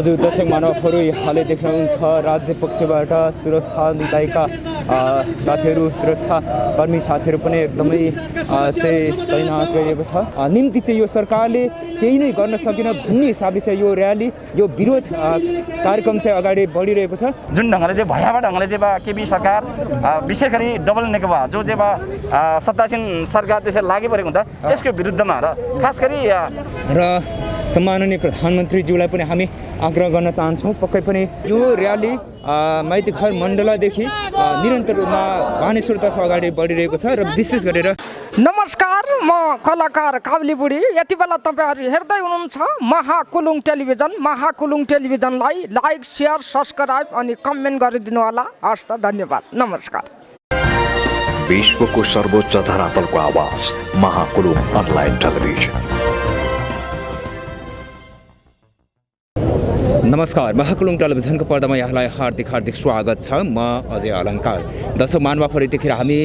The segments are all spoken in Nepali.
हजुर दर्शक महानुभावहरू यहाँले देख्नुहुन्छ राज्य पक्षबाट सुरक्षा निकायका साथीहरू सुरक्षाकर्मी साथीहरू पनि एकदमै चाहिँ तैनात गरिएको छ। निम्ति चाहिँ यो सरकारले केही नै गर्न सकेन भन्ने हिसाबले चाहिँ यो र्याली यो विरोध कार्यक्रम चाहिँ अगाडि बढिरहेको छ। जुन ढङ्गले चाहिँ भयावह ढङ्गले चाहिँ केपी सरकार विशेष गरी डबल नेकपा जो चाहिँ सत्तासीन सरकार त्यसरी लागि परेको हुन्छ यसको विरुद्धमा र खास गरी र सम्माननीय प्रधानमन्त्रीज्यूलाई पनि हामी आग्रह गर्न चाहन्छौँ पक्कै पनि यो र्याली माइतीघर मण्डलादेखि निरन्तर रूपमा बानेश्वरतर्फ अगाडि बढिरहेको छ र विशेष गरेर नमस्कार, म कलाकार काब्ली बुढी। यति बेला तपाईहरु हेर्दै हुनुहुन्छ महाकुलुङ टेलिभिजन। महाकुलुङ टेलिभिजनलाई लाइक, शेयर, सब्स्क्राइब अनि कमेन्ट गरिदिनु होला। हस् त, धन्यवाद, नमस्कार। विश्वको सर्वोच्च धरातलको आवाज महाकुलुङ अनलाइन टेलिभिजन। नमस्कार, महाकुलुङ टेलिभिजनको पर्दामा यहाँलाई हार्दिक हार्दिक स्वागत छ। म अजय अलङ्कार। दर्शक महानुभावहरू यतिखेर हामी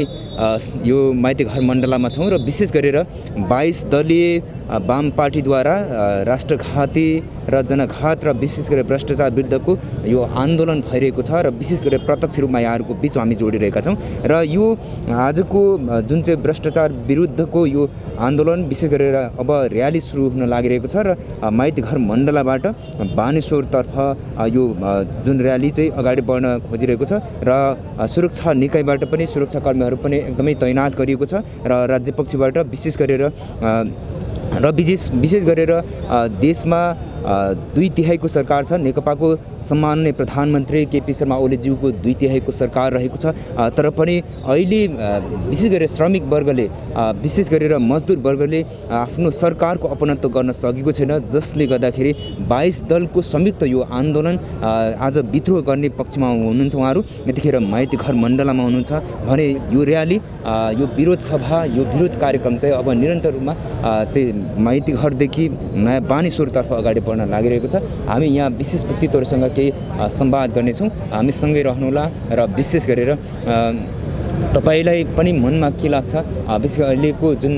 यो माइतीघर मण्डलामा छौँ र विशेष गरेर 22 दलीय वाम पार्टीद्वारा राष्ट्रघाती र जनघात र विशेष गरेर भ्रष्टाचार विरुद्धको यो आन्दोलन भइरहेको छ र विशेष गरेर प्रत्यक्ष रूपमा यहाँहरूको बिचमा हामी जोडिरहेका छौँ र यो आजको जुन चाहिँ भ्रष्टाचार विरुद्धको यो आन्दोलन विशेष गरेर अब र्याली सुरु हुन लागिरहेको छ र माइतीघर मण्डलाबाट बानेश्वरतर्फ यो जुन र्याली चाहिँ अगाडि बढ्न खोजिरहेको छ र सुरक्षा निकायबाट पनि सुरक्षाकर्मीहरू पनि एकदमै तैनात गरिएको छ र राज्य पक्षबाट विशेष गरेर देशमा 2/3 सरकार छ। नेकपाको सम्माननीय प्रधानमन्त्री केपी शर्मा ओलीज्यूको 2/3 सरकार रहेको छ। तर पनि अहिले विशेष गरेर श्रमिक वर्गले विशेष गरेर मजदुर वर्गले आफ्नो सरकारको अपनत्व गर्न सकेको छैन, जसले गर्दाखेरि 22 दलको संयुक्त यो आन्दोलन आज विद्रोह गर्ने पक्षमा हुनुहुन्छ। उहाँहरू यतिखेर माइतीघर मण्डलामा हुनुहुन्छ भने यो र्याली यो विरोध सभा यो विरोध कार्यक्रम चाहिँ अब निरन्तर रूपमा चाहिँ माइतीघरदेखि नयाँ बानेश्वरतर्फ अगाडि बढ्न लागिरहेको छ। हामी यहाँ विशेष व्यक्तित्वहरूसँग केही संवाद गर्नेछौँ, हामी सँगै रहनुहोला र विशेष गरेर तपाईलाई पनि मनमा के लाग्छ विशेष अहिलेको जुन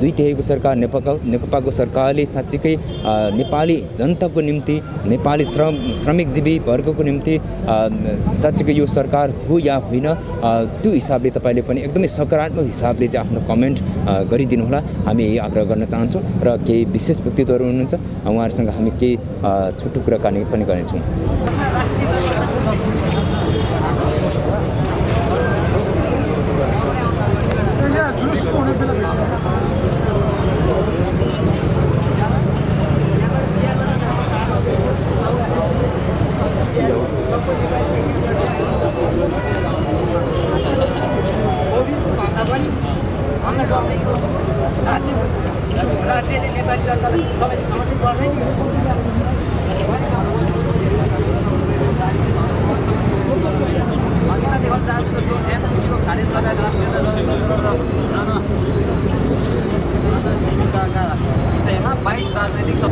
2/3 सरकार नेकपाको सरकारले साँच्चीकै नेपाली जनताको निम्ति नेपाली श्रमिकजीवी वर्गको निम्ति साँच्चीकै यो सरकार हो या होइन, त्यो हिसाबले तपाईले पनि एकदमै सकारात्मक हिसाबले चाहिँ आफ्नो कमेन्ट गरिदिनु होला। हामी यही आग्रह गर्न चाहन्छौँ र केही विशेष व्यक्तित्वहरू हुनुहुन्छ उहाँहरूसँग हामी केही छुट्टो कुराकानी पनि गर्नेछौँ।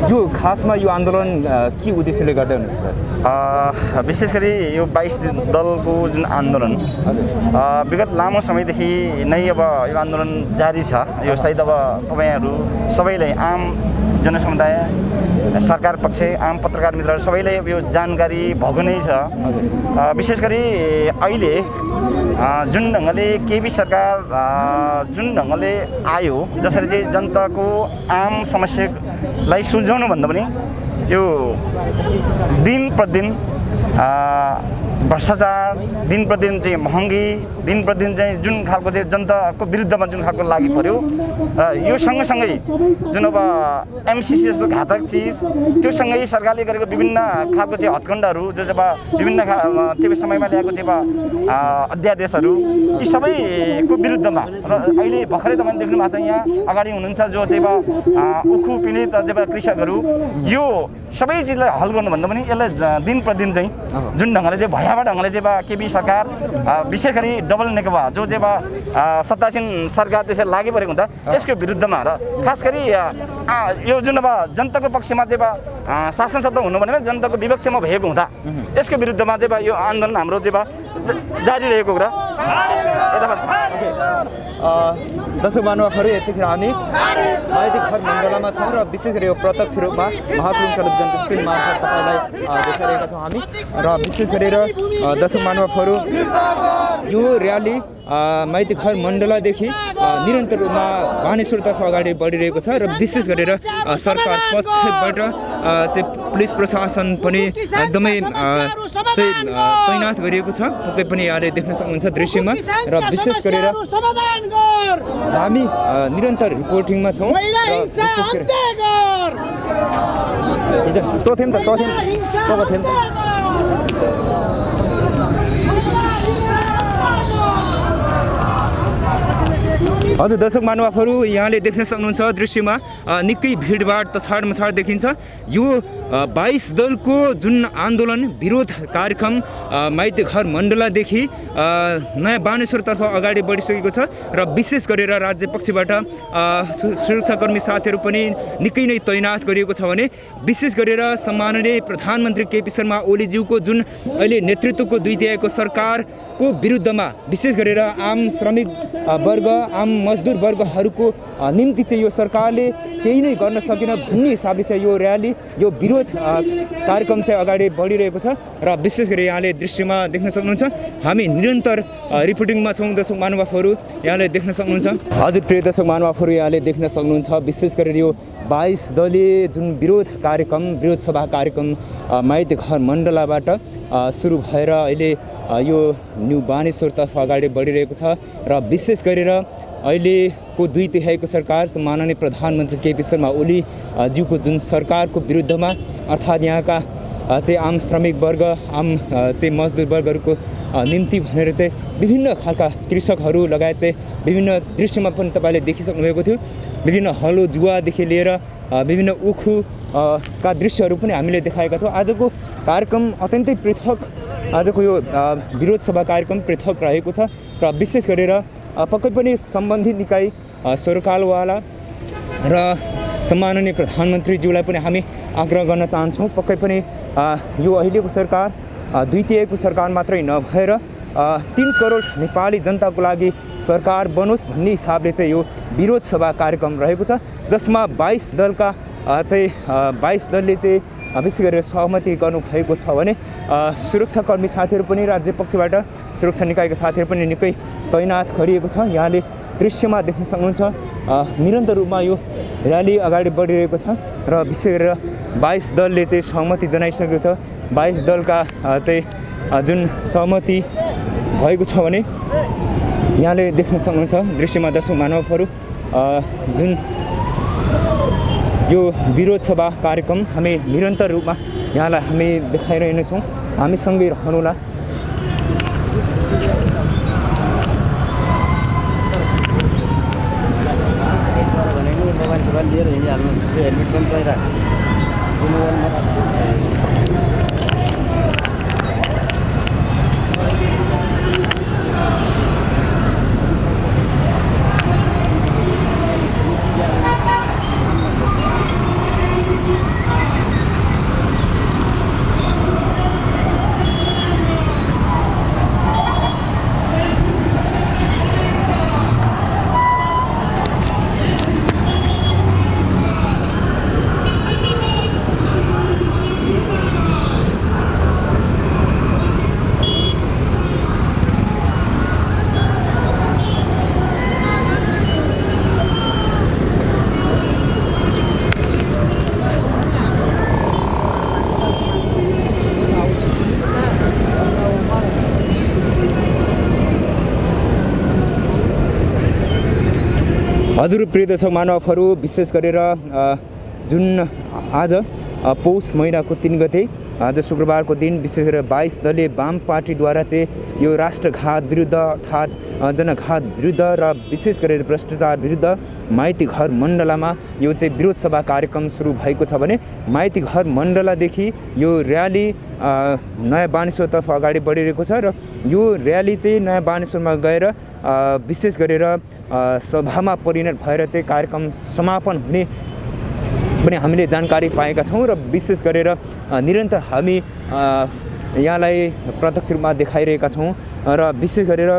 यो खासमा यो आन्दोलन के उद्देश्यले गर्दै हुनुहुन्छ सर? विशेष गरी यो 22 दलको जुन आन्दोलन विगत लामो समयदेखि नै अब यो आन्दोलन जारी छ। यो सायद अब तपाईँहरू सबैलाई आम जनसमुदाय सरकार पक्ष आम पत्रकार मित्रहरू सबैलाई यो जानकारी भएको नै छ। विशेष गरी अहिले जुन ढङ्गले केपी सरकार जुन ढङ्गले आयो जसरी चाहिँ जनताको आम समस्यालाई सुल्झाउनु भन्दा पनि यो दिन प्रतिदिन भ्रष्टाचार दिन प्रतिदिन चाहिँ महँगी दिन प्रतिदिन चाहिँ जुन खालको चाहिँ जनताको विरुद्धमा जुन खालको लागि पर्यो यो सँगसँगै जुन अब एमसिसी जस्तो घातक चिज त्यो सँगै सरकारले गरेको विभिन्न खालको चाहिँ हत्कण्डहरू जो जब विभिन्न त्यो समयमा ल्याएको चाहिँ अध्यादेशहरू यी सबैको विरुद्धमा र अहिले भर्खरै तपाईँले देख्नु भएको छ यहाँ अगाडि हुनुहुन्छ जो चाहिँ उखु पीडित जब कृषकहरू यो सबै चिजलाई हल गर्नु भन्दा पनि यसलाई दिन प्रतिदिन चाहिँ जुन ढङ्गले चाहिँ भयावह ढङ्गले चाहिँ केपी सरकार विशेष गरी डबल नेकपा जो चाहिँ सत्तासीन सरकार त्यसरी लागि परेको हुन्छ यसको विरुद्धमा र खास गरी यो जुन अब जनताको पक्षमा चाहिँ शासन सत्ता हुनु भनेको जनताको विपक्षमा भएको हुँदा यसको विरुद्धमा चाहिँ यो आन्दोलन हाम्रो चाहिँ जारी रहेको कुरा दर्शक महानुभावहरू यतिखेर हामी माइती घर मण्डलामा छौँ र विशेष गरी यो प्रत्यक्ष रूपमा महाकुलुङ टेलिभिजनको स्क्रिन मार्फत तपाईँलाई देखाइरहेका छौँ हामी र विशेष गरेर दर्शक महानुभावहरू यो र्याली माइती घर मण्डलादेखि निरन्तर रूपमा बानेश्वरतर्फ अगाडि बढिरहेको छ र विशेष गरेर सरकार पक्षबाट चाहिँ पुलिस प्रशासन पनि एकदमै चाहिँ तैनात गरिएको छ पक्कै पनि यहाँले देख्न सक्नुहुन्छ दृश्यमा र विशेष गरेर हामी निरन्तर रिपोर्टिङमा छौँ र विशेष गरेर हजुर दर्शक महानुभावहरू यहाँले देख्न सक्नुहुन्छ दृश्यमा निकै भिडभाड तछाड देखिन्छ यो 22 दलको जुन आन्दोलन विरोध कार्यक्रम माइती घर मण्डलादेखि नयाँ बानेश्वरतर्फ अगाडि बढिसकेको छ र विशेष गरेर राज्य पक्षबाट सुरक्षाकर्मी साथीहरू पनि निकै नै तैनात गरिएको छ भने विशेष गरेर सम्माननीय प्रधानमन्त्री केपी शर्मा ओलीज्यूको जुन अहिले नेतृत्वको 2/3 सरकारको विरुद्धमा विशेष गरेर आम श्रमिक वर्ग आम मजदुर वर्गहरूको निम्ति चाहिँ यो सरकारले केही नै गर्न सकेन भन्ने हिसाबले चाहिँ यो र्याली यो विरोध कार्यक्रम चाहिँ अगाडि बढिरहेको छ र विशेष गरी यहाँले दृश्यमा देख्न सक्नुहुन्छ हामी निरन्तर रिपोर्टिङमा छौँ दर्शक महानुभावहरू यहाँले देख्न सक्नुहुन्छ हजुर प्रिय दर्शक महानुभावहरू यहाँले देख्न सक्नुहुन्छ विशेष गरेर यो 22 दलीय जुन विरोध सभा कार्यक्रम माइती घर मण्डलाबाट सुरु भएर अहिले यो न्यू बानेश्वरतर्फ अगाडि बढिरहेको छ र विशेष गरेर अहिलेको 2/3 सरकार माननीय प्रधानमन्त्री केपी शर्मा ओली ज्यूको जुन सरकारको विरुद्धमा अर्थात् यहाँका चाहिँ आम श्रमिक वर्ग आम चाहिँ मजदुर वर्गहरूको निम्ति भनेर चाहिँ विभिन्न खालका कृषकहरू लगायत चाहिँ विभिन्न दृश्यमा पनि तपाईँले देखिसक्नुभएको थियो विभिन्न हलो जुवादेखि लिएर विभिन्न उखु का दृश्यहरू पनि हामीले देखाएका थियौँ आजको कार्यक्रम अत्यन्तै पृथक आजको यो विरोध सभा कार्यक्रम पृथक रहेको छ र विशेष गरेर पक्कै पनि सम्बन्धित निकाय सरकारवाला र सम्माननीय प्रधानमन्त्रीज्यूलाई पनि हामी आग्रह गर्न चाहन्छौँ पक्कै पनि यो अहिलेको सरकार 2/3 सरकार मात्रै नभएर 3 करोड नेपाली जनताको लागि सरकार बनोस् भन्ने हिसाबले चाहिँ यो विरोध सभा कार्यक्रम रहेको छ जसमा 22 दलका चाहिँ 22 दलले चाहिँ विशेष गरेर सहमति गर्नुभएको छ भने सुरक्षाकर्मी साथीहरू पनि राज्य पक्षबाट सुरक्षा निकायका साथीहरू पनि निकै तैनात गरिएको छ यहाँले दृश्यमा देख्न सक्नुहुन्छ निरन्तर रूपमा यो र्याली अगाडि बढिरहेको छ र विशेष गरेर 22 दलले चाहिँ सहमति जनाइसकेको छ 22 दलका चाहिँ जुन सहमति भएको छ भने यहाँले देख्न सक्नुहुन्छ दृश्यमा दर्शक महानुभावहरू जुन यो विरोध सभा कार्यक्रम हामी निरन्तर रूपमा यहाँलाई हामी देखाइरहेछौँ हामीसँगै रहनुहोला हजुर प्रिय दर्शक महानुभावहरू विशेष गरेर जुन आज पौष महिनाको 3 गते आज शुक्रबारको दिन विशेष गरेर 22 दलीय वाम पार्टीद्वारा चाहिँ यो राष्ट्रघात विरुद्ध अर्थात् जनघात विरुद्ध र विशेष गरेर भ्रष्टाचार विरुद्ध माइती घर मण्डलामा यो चाहिँ विरोध सभा कार्यक्रम सुरु भएको छ भने माइती घर मण्डलादेखि यो र्याली नयाँ बानेश्वरतर्फ अगाडि बढिरहेको छ र यो र्याली चाहिँ नयाँ बानेश्वरमा गएर विशेष गरेर सभामा परिणत भएर चाहिँ कार्यक्रम समापन हुने पनि हामीले जानकारी पाएका छौँ र विशेष गरेर निरन्तर हामी यहाँलाई प्रत्यक्ष रूपमा देखाइरहेका छौँ र विशेष गरेर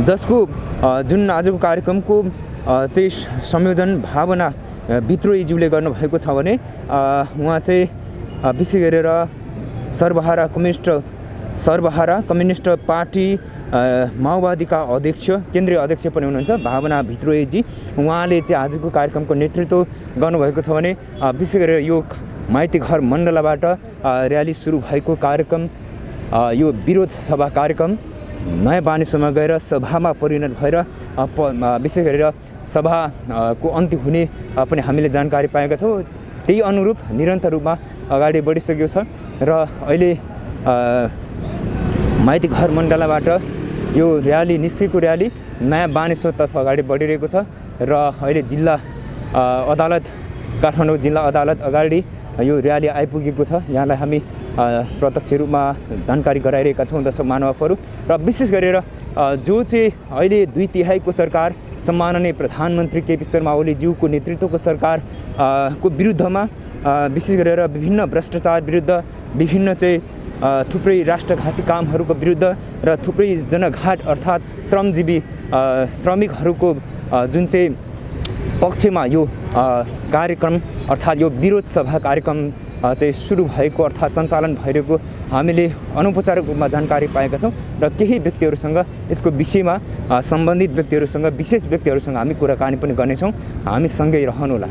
जसको जुन आजको कार्यक्रमको चाहिँ संयोजन भावना भित्रोइज्यूले गर्नुभएको छ भने उहाँ चाहिँ विशेष गरेर सर्वहारा कम्युनिस्ट पार्टी माओवादीका अध्यक्ष केन्द्रीय अध्यक्ष पनि हुनुहुन्छ भावना भित्रोइजी। उहाँले चाहिँ आजको कार्यक्रमको नेतृत्व गर्नुभएको छ भने विशेष गरेर यो माइती घर मण्डलाबाट र्याली सुरु भएको कार्यक्रम यो विरोध सभा कार्यक्रम नयाँ बानेश्वरमा गएर सभामा परिणत भएर विशेष गरेर सभाको अन्त्य हुने पनि हामीले जानकारी पाएका छौँ। त्यही अनुरूप निरन्तर रूपमा अगाडि बढिसकेको छ र अहिले माइती घर मण्डलाबाट यो र्याली निस्केको र्याली नयाँ बानेश्वरतर्फ अगाडि बढिरहेको छ र अहिले जिल्ला अदालत काठमाडौँ जिल्ला अदालत अगाडि यो र्याली आइपुगेको छ। यहाँलाई हामी प्रत्यक्ष रूपमा जानकारी गराइरहेका छौँ दर्शक महानुभावहरू र विशेष गरेर जो चाहिँ अहिले 2/3 सरकार सम्माननीय प्रधानमन्त्री केपी शर्मा ओलीज्यूको नेतृत्वको सरकार को विरुद्धमा विशेष गरेर विभिन्न भ्रष्टाचार विरुद्ध विभिन्न चाहिँ थुप्रै राष्ट्रघाती कामहरूको विरुद्ध र थुप्रै जनघाट अर्थात् श्रमजीवी श्रमिकहरूको जुन चाहिँ पक्षमा यो कार्यक्रम अर्थात् यो विरोध सभा कार्यक्रम चाहिँ सुरु भएको अर्थात् सञ्चालन भइरहेको हामीले अनौपचारिक रूपमा जानकारी पाएका छौँ र केही व्यक्तिहरूसँग यसको विषयमा सम्बन्धित व्यक्तिहरूसँग विशेष व्यक्तिहरूसँग हामी कुराकानी पनि गर्नेछौँ। हामी सँगै रहनुहोला।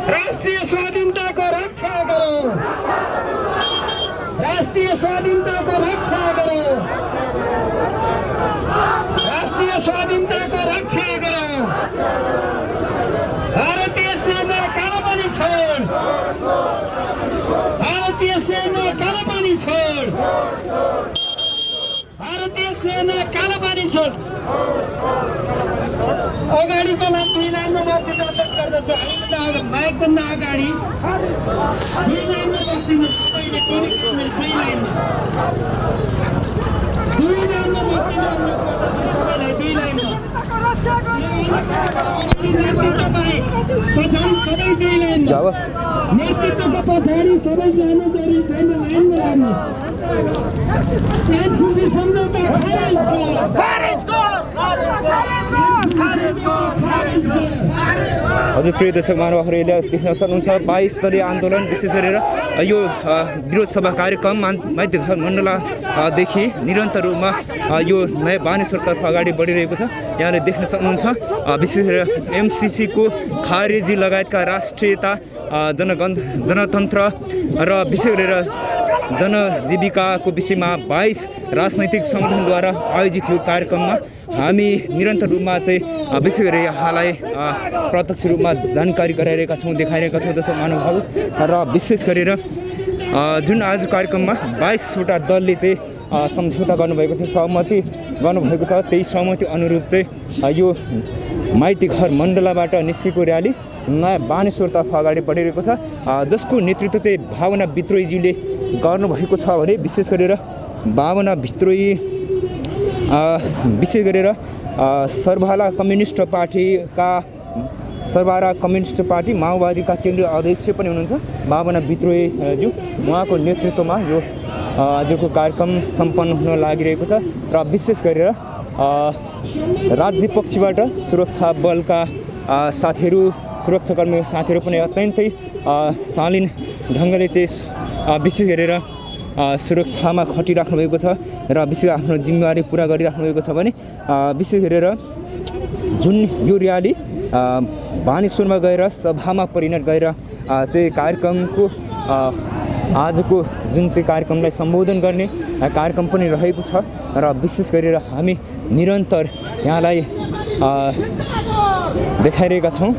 राष्ट्रिय स्वाधीनताको रक्षा गरौँ, राष्ट्रिय स्वाधीनताको रक्षा गरौँ, राष्ट्रिय स्वाधीनताको रक्षा गरौँ। भारतीय सेना कालापानी छोड, भारतीय सेना कालापानी छोड, भारतीय सेना कालापानी छोड। अगाडिको दुई लाइनमा बस्ने अनुरोध गर्दछु। हामी माइकभन्दा अगाडि दुई लाइनमा बस्दिनु तपाईँले दुई लाइनमा बस्दिनु अनुरोध गर्दछु सबैलाई दुई लाइनमा पछाडि सबै दुई लाइनमा नेतृत्वको पछाडि सबै जानु जरुरी छैन लाइनमा लाग्नु। एनसीसी सम्झौता खारेज गर। हजुर प्रिय दर्शक महानुभावहरूले देख्न सक्नुहुन्छ 22 दलीय आन्दोलन विशेष गरेर यो विरोध सभा कार्यक्रम माइती घर मण्डलादेखि निरन्तर रूपमा यो नयाँ बानेश्वरतर्फ अगाडि बढिरहेको छ। यहाँले देख्न सक्नुहुन्छ विशेष गरेर एमसीसीको खारेजी लगायतका राष्ट्रियता जनतन्त्र र विशेष गरेर जनजीविकाको विषयमा 22 राजनैतिक सङ्गठनद्वारा आयोजित यो कार्यक्रममा हामी निरन्तर रूपमा चाहिँ विशेष गरेर यहाँलाई प्रत्यक्ष रूपमा जानकारी गराइरहेका छौँ, देखाइरहेका छौँ दर्शक महानुभाव। र विशेष गरेर जुन आज कार्यक्रममा 22वटा दलले चाहिँ सम्झौता गर्नुभएको छ, सहमति गर्नुभएको छ, त्यही सहमति अनुरूप चाहिँ यो माइती घर मण्डलाबाट निस्केको र्याली नयाँ बानेश्वरतर्फ अगाडि बढिरहेको छ, जसको नेतृत्व चाहिँ भावना भित्रोइज्यूले गर्नुभएको छ भने विशेष गरेर भावना भित्रोइ विशेष गरेर सर्वहारा कम्युनिस्ट पार्टी माओवादीका केन्द्रीय अध्यक्ष पनि हुनुहुन्छ भावना भित्रोइज्यू। उहाँको नेतृत्वमा यो आजको कार्यक्रम सम्पन्न हुन लागिरहेको छ र विशेष गरेर राज्य पक्षबाट सुरक्षा बलका साथीहरू सुरक्षाकर्मीका साथीहरू पनि अत्यन्तै शालीन ढङ्गले चाहिँ विशेष गरेर सुरक्षामा खटिराख्नु भएको छ र विशेष आफ्नो जिम्मेवारी पुरा गरिराख्नु भएको छ भने विशेष गरेर जुन यो र्याली बानेश्वरमा गएर सभामा परिणत गरेर चाहिँ कार्यक्रमको आजको जुन चाहिँ कार्यक्रमलाई सम्बोधन गर्ने कार्यक्रम पनि रहेको छ र विशेष गरेर हामी निरन्तर यहाँलाई देखाइरहेका छौँ।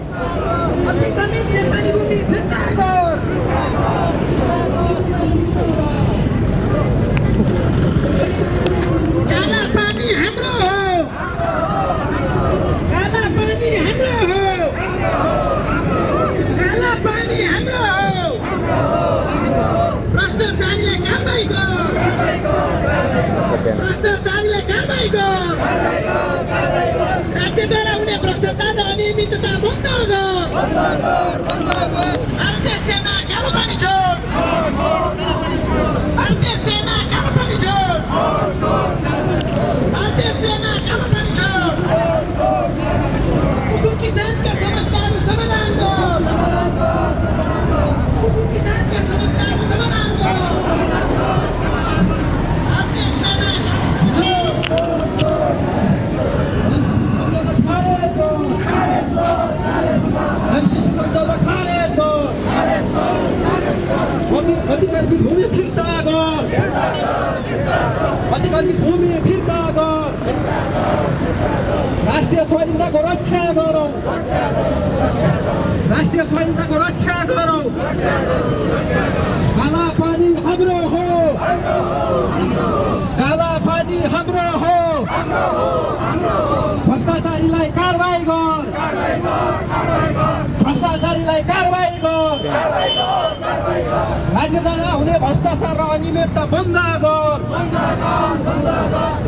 भ्रष्टाचारीले कारबाही गर, राज्यद्वारा हुने भ्रष्टाचार र अनियमितता बन्द गर, भारतीय सेना कालोपानी छोड, भारतीय सेना कालोपानी छोड, भारतीय सेना कालोपानी छोड, कुकुर किसानका समस्याहरू समाधान गर, कुकुर किसानका समस्याहरू समाधान गर, MCC सम्झौता खारेज गर, अधिकारकी भूमि फिर्ता गर, अधिकारकी भूमि फिर्ता गर, राष्ट्रिय स्वाधीनताको रक्षा गरौँ, राष्ट्रिय स्वाधीनताको रक्षा गरौँ। काला पानी हाम्रो हो, काला पानी हाम्रो हो, भ्रष्टाचारीलाई कारबाही गर, भ्रष्टाचारीलाई कारबाही गर, राज्यद्वारा हुने भ्रष्टाचार र अनियमितता बन्द गर,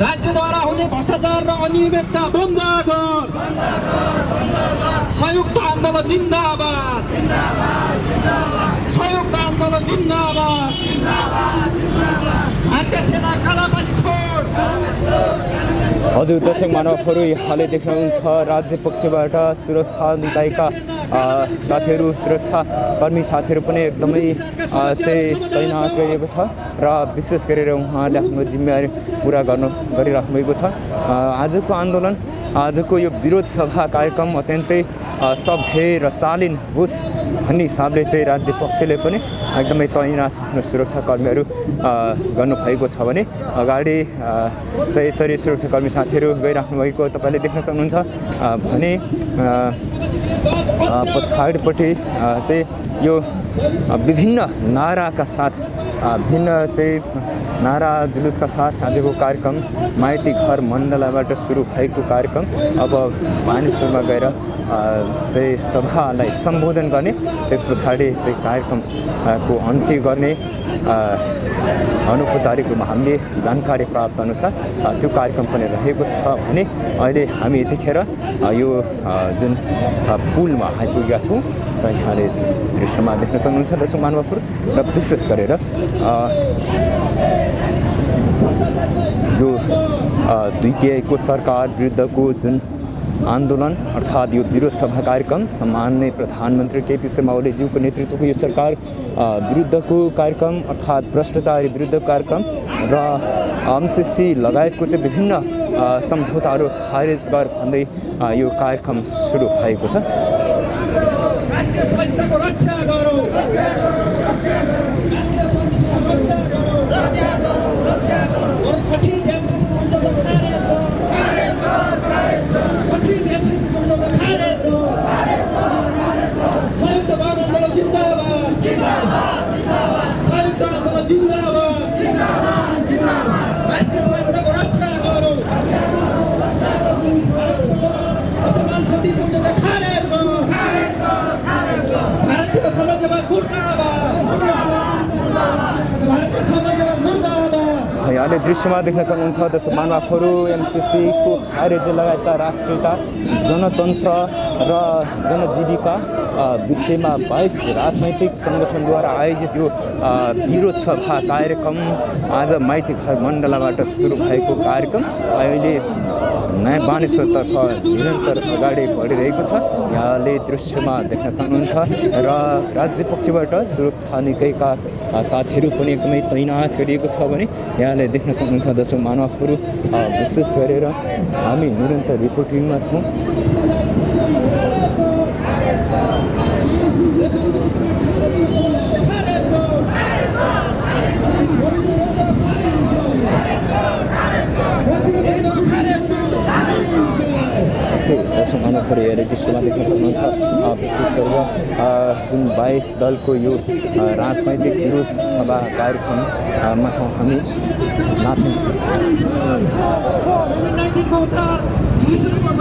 राज्यद्वारा हुने भ्रष्टाचार र अनियमितता बन्द गर। संयुक्त आन्दोलन जिन्दाबाद, संयुक्त आन्दोलन जिन्दाबाद, भारतीय सेना कालापानी छोड। हजुर दर्शक महानुभावहरू यहाँले देख्नुहुन्छ राज्य पक्षबाट सुरक्षा निकायका साथीहरू सुरक्षा कर्मी साथीहरू पनि एकदमै चाहिँ तैनात गरिएको छ र विशेष गरेर उहाँले आफ्नो जिम्मेवारी पुरा गरिराख्नु भएको छ। आजको आन्दोलन आजको यो विरोध सभा कार्यक्रम अत्यन्तै सभ्य र शालीन होस् भन्ने हिसाबले चाहिँ राज्य पक्षले पनि एकदमै तैनात आफ्नो सुरक्षाकर्मीहरू गर्नुभएको छ भने अगाडि चाहिँ यसरी सुरक्षाकर्मी साथीहरू गइराख्नु भएको तपाईँले देख्न सक्नुहुन्छ भने पछाडिपट्टि चाहिँ यो विभिन्न नाराका साथ भिन्न चाहिँ नारा जुलुसका साथ आजको कार्यक्रम माइती घर मण्डलाबाट सुरु भएको कार्यक्रम अब बानेश्वरमा गएर चाहिँ सभालाई सम्बोधन गर्ने त्यस पछाडि चाहिँ कार्यक्रमको अन्त्य गर्ने अनौपचारिक रूपमा हामीले जानकारी प्राप्त अनुसार त्यो कार्यक्रम पनि रहेको छ भने अहिले हामी यतिखेर यो जुन पुलमा आइपुगेका छौँ र यहाँले दृश्यमा देख्न सक्नुहुन्छ दर्शक महानुभावहरू र विशेष गरेर यो द्वितीयको सरकार विरुद्धको जुन आन्दोलन अर्थात् यो विरोध सभा कार्यक्रम सम्माननीय प्रधानमन्त्री केपी शर्मा ओलीज्यूको नेतृत्वको यो सरकार विरुद्धको कार्यक्रम अर्थात् भ्रष्टाचार विरुद्धको कार्यक्रम र MCC लगायतको चाहिँ विभिन्न सम्झौताहरू खारेज गर भन्दै यो कार्यक्रम सुरु भएको छ। यहाँले दृश्यमा देख्न सक्नुहुन्छ दर्शक महानुभावहरू MCC को खारेज लगायतका राष्ट्रियता जनतन्त्र र जनजीविका विषयमा 22 राजनैतिक सङ्गठनद्वारा आयोजित यो विरोध सभा कार्यक्रम आज माइती घर मण्डलाबाट सुरु भएको कार्यक्रम अहिले नयाँ बानेश्वरतर्फ निरन्तर अगाडि बढिरहेको छ। यहाँले दृश्यमा देख्न सक्नुहुन्छ र राज्य पक्षबाट सुरक्षा निकायका साथीहरू पनि एकदमै तैनात गरिएको छ भने यहाँले देख्न सक्नुहुन्छ दर्शक महानुभावहरू, विशेष गरेर हामी निरन्तर रिपोर्टिङमा छौँ। दर्शक महानुभावहरू यहाँले दृश्यमा देख्न सक्नुहुन्छ विशेष गरेर जुन 22 दलको यो राजनैतिक विरोध सभा कार्यक्रममा छौँ हामी। COVID-19 को उपचार, दूसरे को